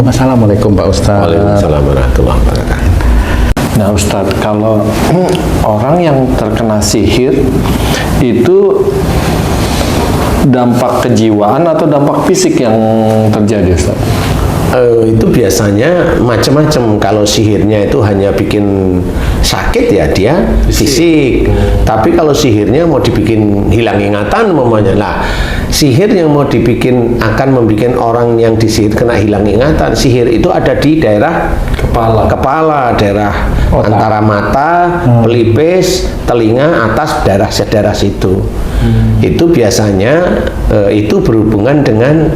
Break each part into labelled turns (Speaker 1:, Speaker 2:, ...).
Speaker 1: Assalamualaikum Pak Ustadz.
Speaker 2: Waalaikumsalam warahmatullahi wabarakatuh.
Speaker 1: Nah Ustadz, kalau orang yang terkena sihir itu dampak kejiwaan atau dampak fisik yang terjadi Ustadz?
Speaker 2: Itu biasanya macam-macam. Kalau sihirnya itu hanya bikin sakit ya dia fisik. Tapi kalau sihirnya mau dibikin hilang ingatan umpamanya, lah sihir yang mau dibikin akan membuat orang yang disihir kena hilang ingatan. Sihir itu ada di daerah kepala, daerah antara mata, pelipis, telinga, atas daerah situ. Itu biasanya itu berhubungan dengan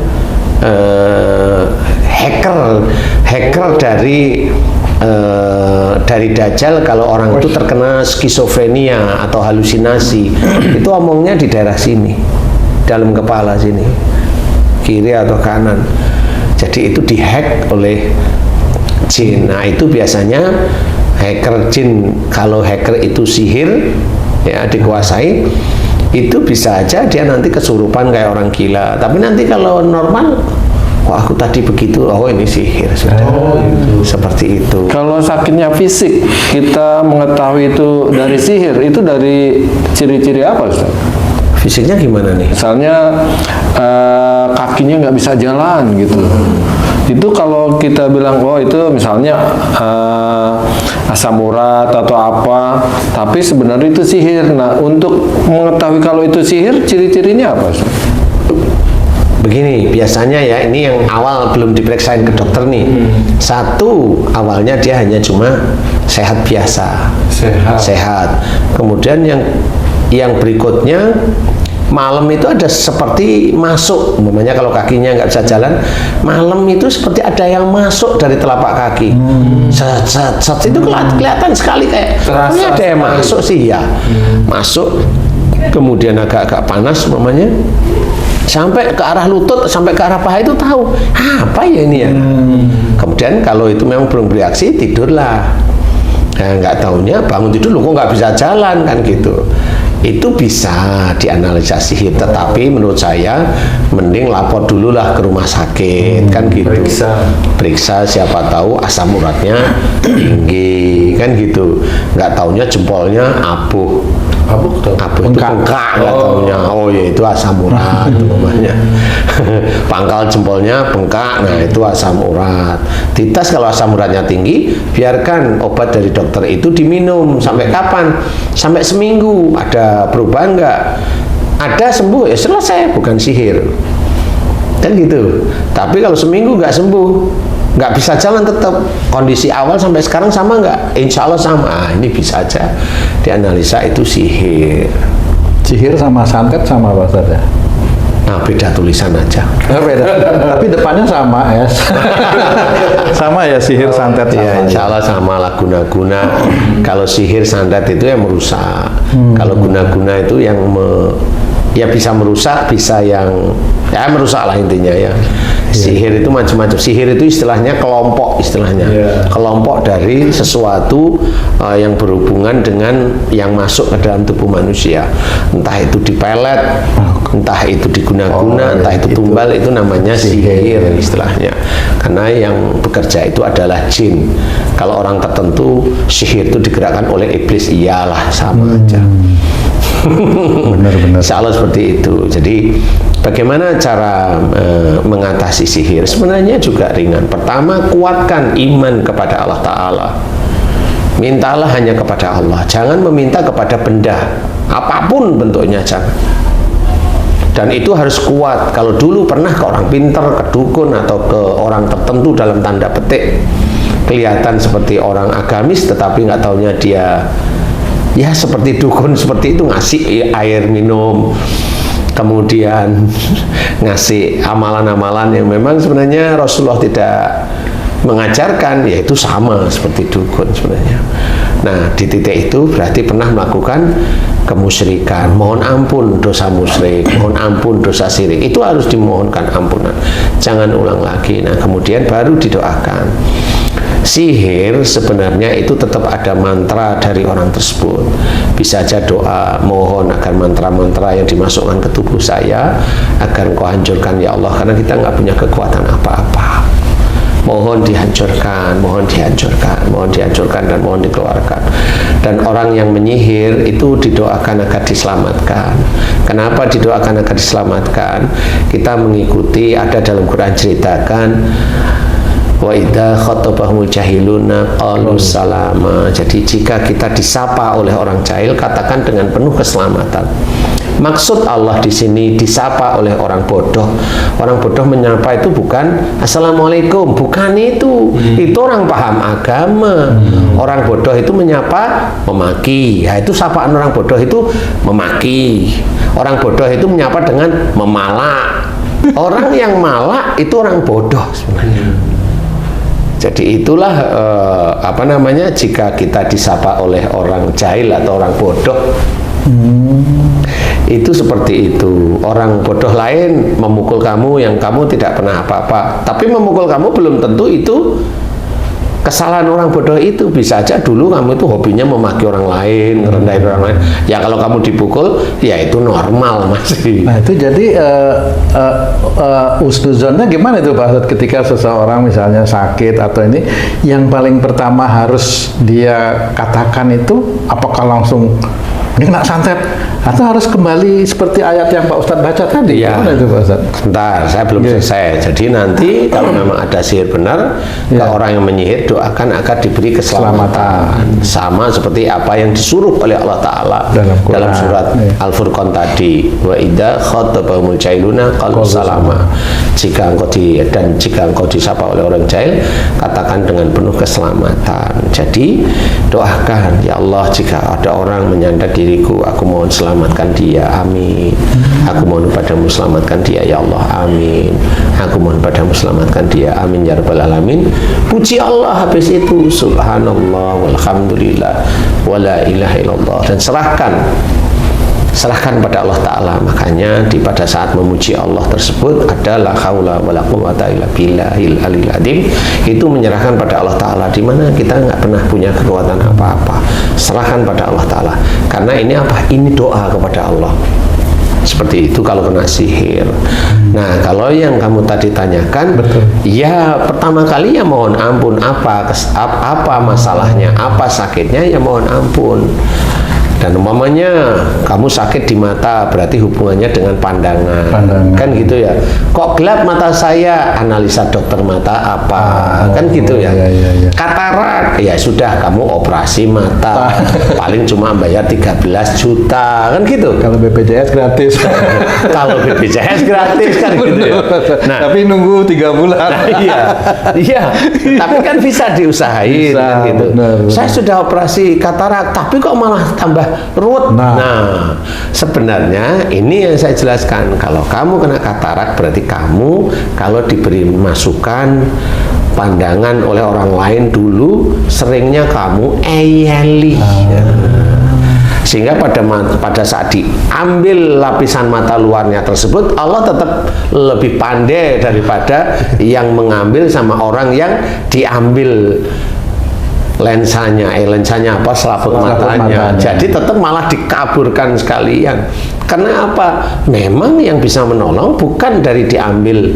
Speaker 2: hacker dari Dajjal. Kalau orang itu terkena skizofrenia atau halusinasi, itu omongnya di daerah sini, dalam kepala sini, kiri atau kanan. Jadi itu dihack oleh jin. Nah itu biasanya hacker jin. Kalau hacker itu sihir ya dikuasai, itu bisa aja dia nanti kesurupan kayak orang gila. Tapi nanti kalau normal, wah aku tadi begitu, oh ini sihir sudah. Seperti itu.
Speaker 1: Kalau sakitnya fisik, kita mengetahui itu dari sihir, itu dari ciri-ciri apa Ustaz?
Speaker 2: Fisiknya gimana nih?
Speaker 1: Misalnya kakinya nggak bisa jalan gitu. Itu kalau kita bilang, oh itu misalnya asam urat atau apa, tapi sebenarnya itu sihir. Nah, untuk mengetahui kalau itu sihir, ciri-cirinya apa Ustaz?
Speaker 2: Begini, biasanya ya, ini yang awal belum diperiksain ke dokter nih. Satu, awalnya dia hanya cuma sehat biasa. Sehat. Kemudian yang berikutnya, malam itu ada seperti masuk, umpamanya kalau kakinya nggak bisa jalan, malam itu seperti ada yang masuk dari telapak kaki. Set itu kelihatan sekali kayak ini ada yang masuk sih ya. Masuk, kemudian agak-agak panas umpamanya, sampai ke arah lutut, sampai ke arah paha, itu tahu apa ya ini ya. Kemudian kalau itu memang belum bereaksi, tidurlah. Nah, nggak taunya bangun tidur, lu kok nggak bisa jalan kan gitu. Itu bisa dianalisa sihir, tetapi menurut saya mending lapor dulu lah ke rumah sakit, kan gitu. Periksa siapa tahu asam uratnya tinggi, kan gitu. Nggak taunya jempolnya abuh itu bengkak, nggak taunya, oh ya itu asam urat namanya. Pangkal jempolnya bengkak, nah itu asam urat. Dites kalau asam uratnya tinggi, biarkan obat dari dokter itu diminum. Sampai kapan? Sampai seminggu. Ada perubahan nggak? Ada, sembuh, ya selesai, bukan sihir, kan gitu. Tapi kalau seminggu nggak sembuh, nggak bisa jalan, tetap kondisi awal sampai sekarang sama nggak? Insya Allah sama. Ini bisa aja dianalisa itu sihir.
Speaker 1: Sihir sama santet sama apa saja?
Speaker 2: Nah, beda tulisan aja.
Speaker 1: Beda. Tapi depannya sama ya. Sama ya, sihir santet sama.
Speaker 2: Ya, insya Allah sama lah, guna-guna. Kalau sihir santet itu yang merusak. Kalau guna-guna itu yang ya bisa merusak, bisa yang ya merusak lah intinya ya. Sihir itu macam-macam. Sihir itu istilahnya kelompok, kelompok dari sesuatu yang berhubungan dengan yang masuk ke dalam tubuh manusia. Entah itu dipelet, entah itu diguna-guna, entah itu tumbal, itu namanya sihir istilahnya. Karena yang bekerja itu adalah jin. Kalau orang tertentu sihir itu digerakkan oleh iblis, iyalah sama aja.
Speaker 1: Benar-benar.
Speaker 2: Insya Allah seperti itu. Jadi bagaimana cara mengatasi sihir? Sebenarnya juga ringan. Pertama, kuatkan iman kepada Allah Ta'ala. Mintalah hanya kepada Allah. Jangan meminta kepada benda, apapun bentuknya, jangan. Dan itu harus kuat. Kalau dulu pernah ke orang pinter, ke dukun, atau ke orang tertentu dalam tanda petik, kelihatan seperti orang agamis, tetapi nggak taunya dia ya seperti dukun, seperti itu, ngasih air minum, kemudian ngasih amalan-amalan yang memang sebenarnya Rasulullah tidak mengajarkan, yaitu sama seperti dukun sebenarnya. Nah, di titik itu berarti pernah melakukan kemusyrikan, mohon ampun dosa musyrik, mohon ampun dosa syirik, itu harus dimohonkan ampunan, jangan ulang lagi. Nah, kemudian baru didoakan. Sihir sebenarnya itu tetap ada mantra dari orang tersebut. Bisa aja doa, mohon agar mantra-mantra yang dimasukkan ke tubuh saya agar Engkau hancurkan ya Allah, karena kita nggak punya kekuatan apa-apa. mohon dihancurkan, mohon dihancurkan, mohon dihancurkan, dan mohon dikeluarkan. Dan orang yang menyihir itu didoakan agar diselamatkan. Kenapa didoakan agar diselamatkan? Kita mengikuti, ada dalam Quran ceritakan, wa idza khatabahumul jahiluna qalu salama. Jadi jika kita disapa oleh orang jahil, katakan dengan penuh keselamatan. Maksud Allah di sini disapa oleh orang bodoh. Orang bodoh menyapa itu bukan assalamualaikum, bukan itu. Itu orang paham agama. Orang bodoh itu menyapa memaki. Ya, itu sapaan orang bodoh itu memaki. Orang bodoh itu menyapa dengan memalak. Orang yang malak itu orang bodoh sebenarnya. Jadi itulah jika kita disapa oleh orang jahil atau orang bodoh, itu seperti itu. Orang bodoh lain memukul kamu yang kamu tidak pernah apa-apa, tapi memukul kamu belum tentu itu kesalahan orang bodoh itu. Bisa aja dulu kamu itu hobinya memaki orang lain, ngerendahin orang lain. Ya kalau kamu dipukul, ya itu normal masih.
Speaker 3: Nah itu jadi husnuzonnya gimana itu Pak Ustadz, ketika seseorang misalnya sakit atau ini, yang paling pertama harus dia katakan itu apakah langsung ini kena santet atau harus kembali seperti ayat yang Pak Ustadz baca tadi?
Speaker 2: Ya.
Speaker 3: Gimana itu Pak Ustadz?
Speaker 2: Sebentar, saya belum selesai. Jadi nanti kalau memang ada sihir benar, ke orang yang menyihir doakan agar diberi keselamatan. Sama seperti apa yang disuruh oleh Allah Ta'ala dalam surat Al-Furqan tadi. Wa idza khatabahumul jahiluna qalu salama. Jika engkau disapa oleh orang jahil, katakan dengan penuh keselamatan. Jadi doakan, ya Allah, jika ada orang menyandang diriku, aku mohon selamatkan dia, amin. Aku mohon padamu selamatkan dia, ya Allah, amin. Aku mohon padamu selamatkan dia, amin ya rabbal alamin. Puji Allah habis itu, subhanallah walhamdulillah wala ilaha illallah, dan serahkan pada Allah Ta'ala. Makanya pada saat memuji Allah tersebut adalah haula wala quwwata illa billahil aliyil azim, itu menyerahkan pada Allah Ta'ala, di mana kita nggak pernah punya kekuatan apa-apa. Serahkan pada Allah Ta'ala, karena ini apa? Ini doa kepada Allah. Seperti itu kalau kena sihir. Nah, kalau yang kamu tadi tanyakan, ya pertama kali ya mohon ampun, apa masalahnya, apa sakitnya, ya mohon ampun. Dan umpamanya kamu sakit di mata, berarti hubungannya dengan pandangan. Kan gitu ya. Kok gelap mata saya? Analisa dokter mata apa? Kan gitu ya. Katarak, ya sudah kamu operasi mata. Paling cuma bayar 13 juta, kan gitu.
Speaker 3: Kalau BPJS gratis.
Speaker 2: Kalau BPJS gratis kan gitu ya.
Speaker 3: Nah, tapi nunggu 3 bulan.
Speaker 2: Nah, iya. Tapi kan bisa diusahain, kan gitu.
Speaker 3: Benar.
Speaker 2: Saya sudah operasi katarak, tapi kok malah tambah ruwet. Nah, sebenarnya ini yang saya jelaskan. Kalau kamu kena katarak, berarti kamu kalau diberi masukan pandangan oleh orang lain dulu, seringnya kamu eyeli. Sehingga pada saat diambil lapisan mata luarnya tersebut, Allah tetap lebih pandai daripada yang mengambil sama orang yang diambil lensanya apa, selaput matanya. Jadi tetap malah dikaburkan sekalian. Karena apa? Memang yang bisa menolong bukan dari diambil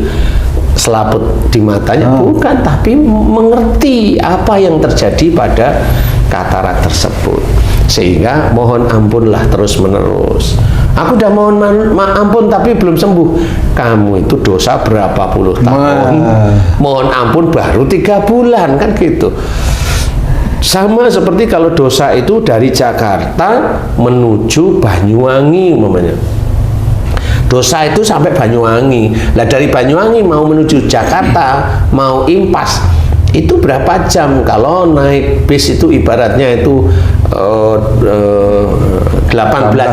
Speaker 2: selaput di matanya, bukan, tapi mengerti apa yang terjadi pada katarak tersebut. Sehingga mohon ampunlah terus menerus. Aku udah mohon ampun tapi belum sembuh. Kamu itu dosa berapa puluh tahun, mohon ampun baru 3 bulan, kan gitu. Sama seperti kalau dosa itu dari Jakarta menuju Banyuwangi umpamanya. Dosa itu sampai Banyuwangi. Lah dari Banyuwangi mau menuju Jakarta, mau impas, itu berapa jam? Kalau naik bis itu ibaratnya itu 18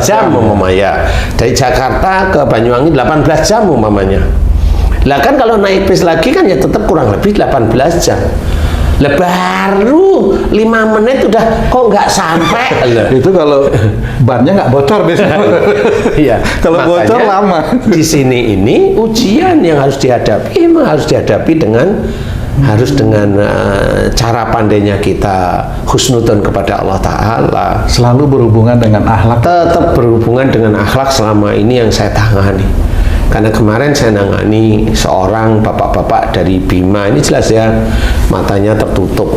Speaker 2: jam umpamanya. Dari Jakarta ke Banyuwangi 18 jam umpamanya. Lah kan kalau naik bis lagi kan ya tetap kurang lebih 18 jam. Lah baru 5 menit udah kok nggak sampai.
Speaker 3: Itu kalau bannya nggak bocor biasanya.
Speaker 2: Iya.
Speaker 3: Kalau bocor lama.
Speaker 2: Di sini ini ujian yang harus dihadapi, harus dihadapi dengan cara pandainya kita husnudon kepada Allah Ta'ala.
Speaker 3: Selalu berhubungan dengan akhlak.
Speaker 2: Tetap berhubungan dengan akhlak selama ini yang saya tangani. Karena kemarin saya nangani seorang bapak-bapak dari Bima, ini jelas ya matanya tertutup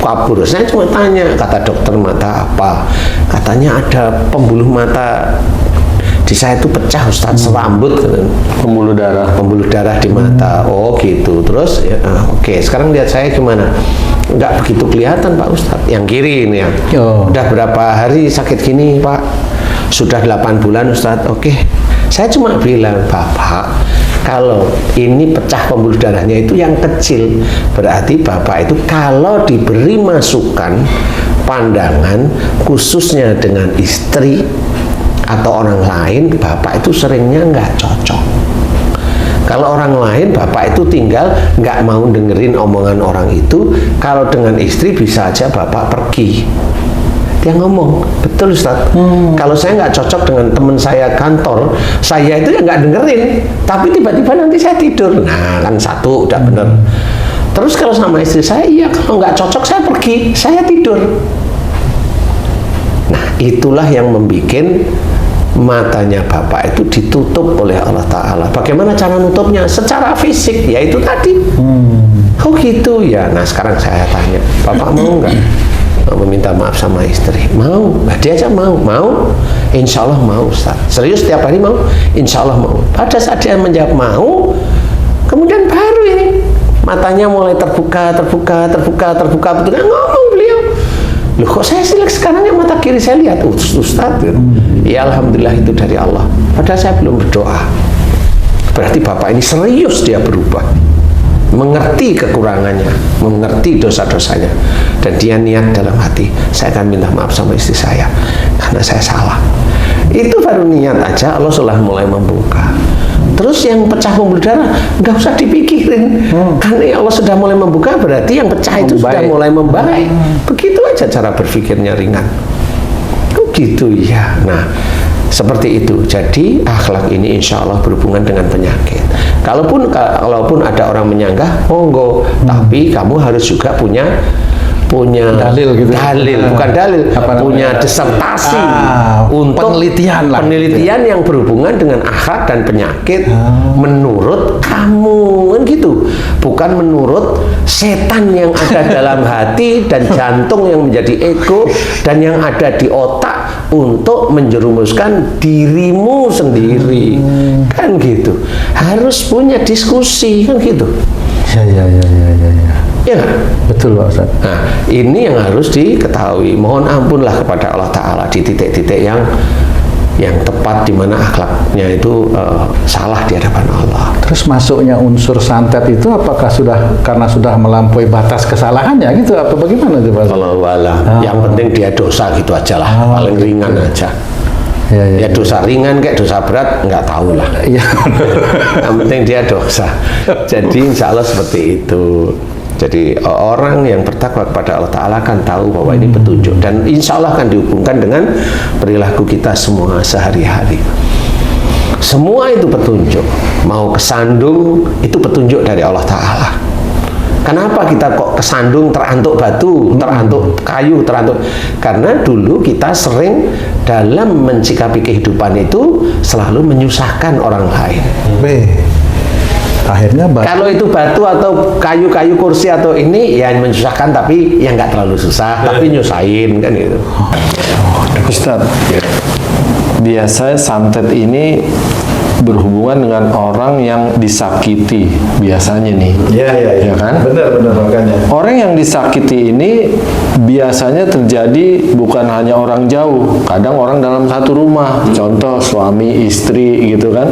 Speaker 2: kabur. Saya cuma tanya, kata dokter mata apa? Katanya ada pembuluh mata di saya itu pecah Ustadz, serambut.
Speaker 1: Pembuluh darah
Speaker 2: di mata. Oh gitu. Terus ya, oke, sekarang lihat saya gimana? Nggak begitu kelihatan Pak Ustadz. Yang kiri ini ya. Udah berapa hari sakit gini Pak? Sudah 8 bulan Ustadz. Oke. Saya cuma bilang, Bapak, kalau ini pecah pembuluh darahnya itu yang kecil, berarti Bapak itu kalau diberi masukan, pandangan, khususnya dengan istri atau orang lain, Bapak itu seringnya nggak cocok. Kalau orang lain, Bapak itu tinggal nggak mau dengerin omongan orang itu. Kalau dengan istri bisa aja Bapak pergi. Dia ngomong, betul Ustaz. Kalau saya nggak cocok dengan teman saya kantor, saya itu ya nggak dengerin. Tapi tiba-tiba nanti saya tidur. Nah kan satu udah bener. Terus kalau sama istri saya, iya kalau nggak cocok saya pergi, saya tidur. Nah itulah yang membuat matanya Bapak itu ditutup oleh Allah Ta'ala. Bagaimana cara nutupnya? Secara fisik, yaitu tadi. Oh gitu ya. Nah sekarang saya tanya, Bapak mau nggak meminta maaf sama istri? Mau? Nah, dia aja mau. Mau? Insya Allah mau Ustaz. Serius setiap hari mau? Insya Allah mau. Pada saat dia menjawab mau, kemudian baru ini matanya mulai terbuka, betul ngomong beliau. Loh kok saya silek sekarang yang mata kiri saya lihat Ustaz. Ya Alhamdulillah itu dari Allah. Padahal saya belum berdoa. Berarti Bapak ini serius dia berubah, mengerti kekurangannya, mengerti dosa-dosanya, dan dia niat dalam hati, saya akan minta maaf sama istri saya karena saya salah. Itu baru niat aja Allah sudah mulai membuka. Terus yang pecah pembuluh darah nggak usah dipikirin, karena Allah sudah mulai membuka, berarti yang pecah itu sudah mulai membaik. Begitu aja cara berpikirnya ringan. Oh gitu ya. Nah seperti itu. Jadi akhlak ini insya Allah berhubungan dengan penyakit. Kalaupun ada orang menyanggah, monggo. Tapi kamu harus juga punya dalil gitu. Bukan dalil, punya disertasi untuk penelitian yang berhubungan dengan akhlak dan penyakit menurut kamu, kan gitu. Bukan menurut setan yang ada dalam hati dan jantung yang menjadi ego dan yang ada di otak untuk menjerumuskan dirimu sendiri. Kan gitu. Harus punya diskusi, kan gitu. Ya,
Speaker 3: betul Pak Ustaz.
Speaker 2: Nah, ini yang harus diketahui. Mohon ampunlah kepada Allah Ta'ala di titik-titik yang tepat, di mana akhlaknya itu salah di hadapan Allah.
Speaker 3: Terus masuknya unsur santet itu apakah karena sudah melampaui batas kesalahannya gitu, apa bagaimana itu Pak Ustaz?
Speaker 2: Allah yang penting dia dosa gitu aja lah, paling ringan aja. Ya dosa ringan kayak dosa berat nggak tahu lah. Yang penting dia dosa. Jadi insya Allah seperti itu. Jadi orang yang bertakwa kepada Allah Ta'ala akan tahu bahwa ini petunjuk, dan insya Allah akan dihubungkan dengan perilaku kita semua sehari-hari. Semua itu petunjuk. Mau kesandung itu petunjuk dari Allah Ta'ala. Kenapa kita kok kesandung, terantuk batu, terantuk kayu, terantuk? Karena dulu kita sering dalam mencikapi kehidupan itu selalu menyusahkan orang lain.
Speaker 3: Akhirnya
Speaker 2: kalau itu batu atau kayu-kayu kursi atau ini ya menyusahkan, tapi ya nggak terlalu susah, tapi nyusahin kan gitu.
Speaker 1: Ustadz, biasanya santet ini berhubungan dengan orang yang disakiti biasanya nih. Ya kan?
Speaker 3: Benar makanya.
Speaker 1: Orang yang disakiti ini biasanya terjadi bukan hanya orang jauh, kadang orang dalam satu rumah. Contoh suami istri gitu kan,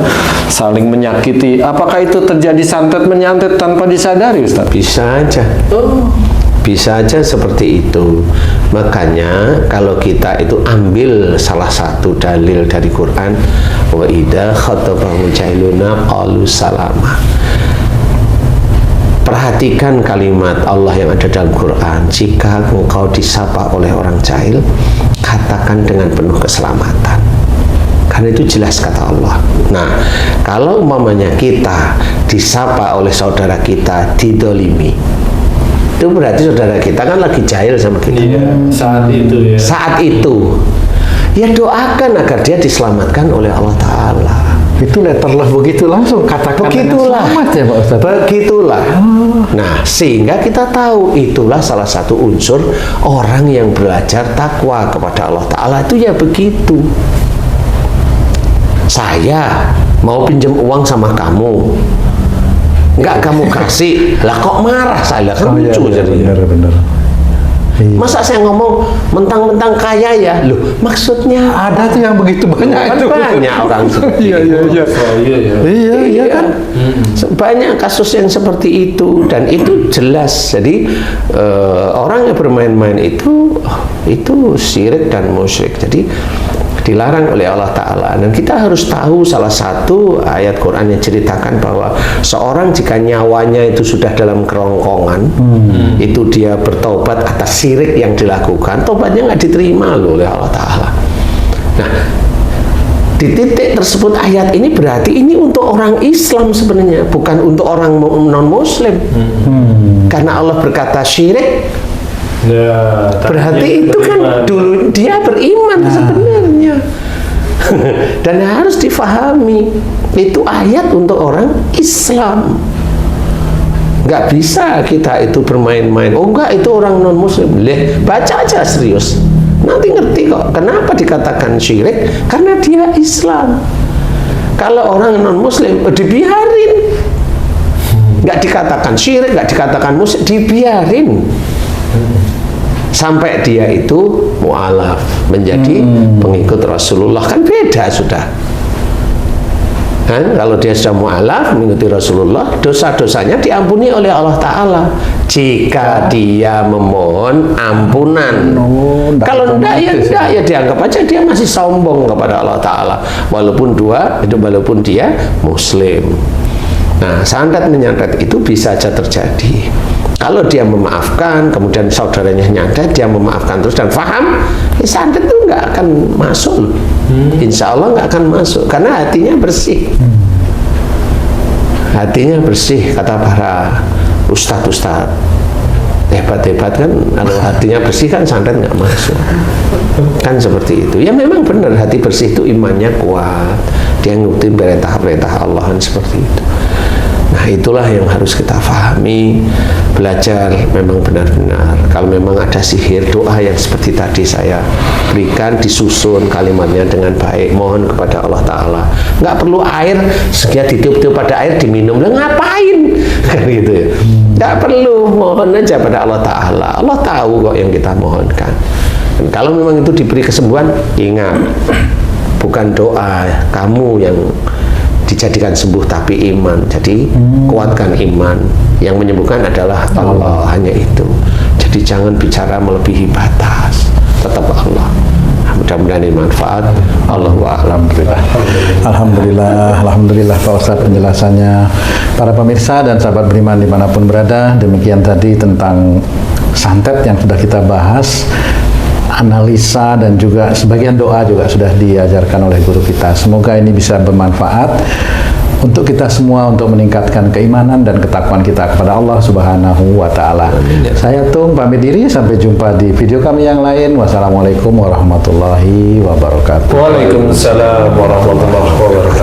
Speaker 1: saling menyakiti. Apakah itu terjadi santet menyantet tanpa disadari, Ustaz?
Speaker 2: Bisa aja. Bisa aja seperti itu. Makanya kalau kita itu ambil salah satu dalil dari Quran, wa idza khatabahum jahiluna qalu salama. Perhatikan kalimat Allah yang ada dalam Quran. Jika engkau disapa oleh orang jahil, katakan dengan penuh keselamatan. Karena itu jelas kata Allah. Nah, kalau umpamanya kita disapa oleh saudara kita didolimi, itu berarti saudara kita kan lagi jahil sama kita.
Speaker 1: Saat itu ya.
Speaker 2: Saat itu, ya doakan agar dia diselamatkan oleh Allah Ta'ala.
Speaker 3: Itu letterless begitu langsung katakan
Speaker 2: Begitulah.
Speaker 3: dengan selamat ya Pak Ustadz.
Speaker 2: Begitulah. Nah, sehingga kita tahu itulah salah satu unsur orang yang belajar takwa kepada Allah Ta'ala itu ya begitu. Saya mau pinjam uang sama kamu, nggak kamu kasih, lah kok marah saya, kan lucu jadi.
Speaker 3: Benar. Iya.
Speaker 2: Masa saya ngomong mentang-mentang kaya ya, loh maksudnya
Speaker 3: Ada tuh yang begitu banyak
Speaker 2: kan
Speaker 3: itu.
Speaker 2: banyak orang seperti
Speaker 3: Iya. Iya kan.
Speaker 2: Banyak kasus yang seperti itu dan itu jelas. Jadi orang yang bermain-main itu syirik dan musyrik. Jadi dilarang oleh Allah Ta'ala. Dan kita harus tahu salah satu ayat Quran yang ceritakan bahwa seorang jika nyawanya itu sudah dalam kerongkongan, itu dia bertobat atas syirik yang dilakukan, tobatnya nggak diterima loh oleh Allah Ta'ala. Nah, di titik tersebut ayat ini berarti ini untuk orang Islam sebenarnya, bukan untuk orang non-Muslim. Karena Allah berkata syirik,
Speaker 4: Ya,
Speaker 2: berarti itu kan dulu dia beriman sebenarnya. Dan harus difahami itu ayat untuk orang Islam. Nggak bisa kita itu bermain-main. Oh enggak, itu orang non-Muslim. Baca aja serius, nanti ngerti kok kenapa dikatakan syirik, karena dia Islam. Kalau orang non-Muslim dibiarin, nggak dikatakan syirik, nggak dikatakan musyrik, dibiarin sampai dia itu mu'alaf, menjadi pengikut Rasulullah. Kan beda sudah kan. Kalau dia sudah mu'alaf mengikuti Rasulullah, dosa-dosanya diampuni oleh Allah Ta'ala jika dia memohon ampunan. Kalau enggak ya dianggap aja dia masih sombong kepada Allah Ta'ala, walaupun dia Muslim. Nah, santet menyantet itu bisa saja terjadi. Kalau dia memaafkan, kemudian saudaranya nyantet, dia memaafkan terus dan faham, santet itu nggak akan masuk. Insya Allah nggak akan masuk, karena hatinya bersih. Hatinya bersih, kata para ustadz-ustadz hebat-hebat kan, kalau hatinya bersih kan santet nggak masuk. Kan seperti itu. Ya memang benar, hati bersih itu imannya kuat, dia ngikutin perintah-perintah Allah kan, seperti itu. Nah, itulah yang harus kita pahami, belajar memang benar-benar. Kalau memang ada sihir, doa yang seperti tadi saya berikan, disusun kalimatnya dengan baik, mohon kepada Allah Ta'ala. Nggak perlu air, sehingga ditiup-tiup pada air diminum, lah ngapain? Kan gitu ya. Nggak perlu, mohon aja pada Allah Ta'ala. Allah tahu kok yang kita mohonkan. Dan kalau memang itu diberi kesembuhan, ingat, bukan doa kamu yang dijadikan sembuh, tapi iman. Jadi kuatkan iman. Yang menyembuhkan adalah Allah, hanya itu. Jadi jangan bicara melebihi batas, tetap Allah. Mudah-mudahan ini manfaat. Allahu a'lam.
Speaker 3: Alhamdulillah Pak Ustadz penjelasannya. Para pemirsa dan sahabat beriman dimanapun berada, demikian tadi tentang santet yang sudah kita bahas, analisa dan juga sebagian doa juga sudah diajarkan oleh guru kita. Semoga ini bisa bermanfaat untuk kita semua untuk meningkatkan keimanan dan ketakwaan kita kepada Allah Subhanahu wa Ta'ala. Saya Tung pamit diri, sampai jumpa di video kami yang lain. Wassalamualaikum warahmatullahi wabarakatuh.
Speaker 4: Waalaikumsalam warahmatullahi wabarakatuh.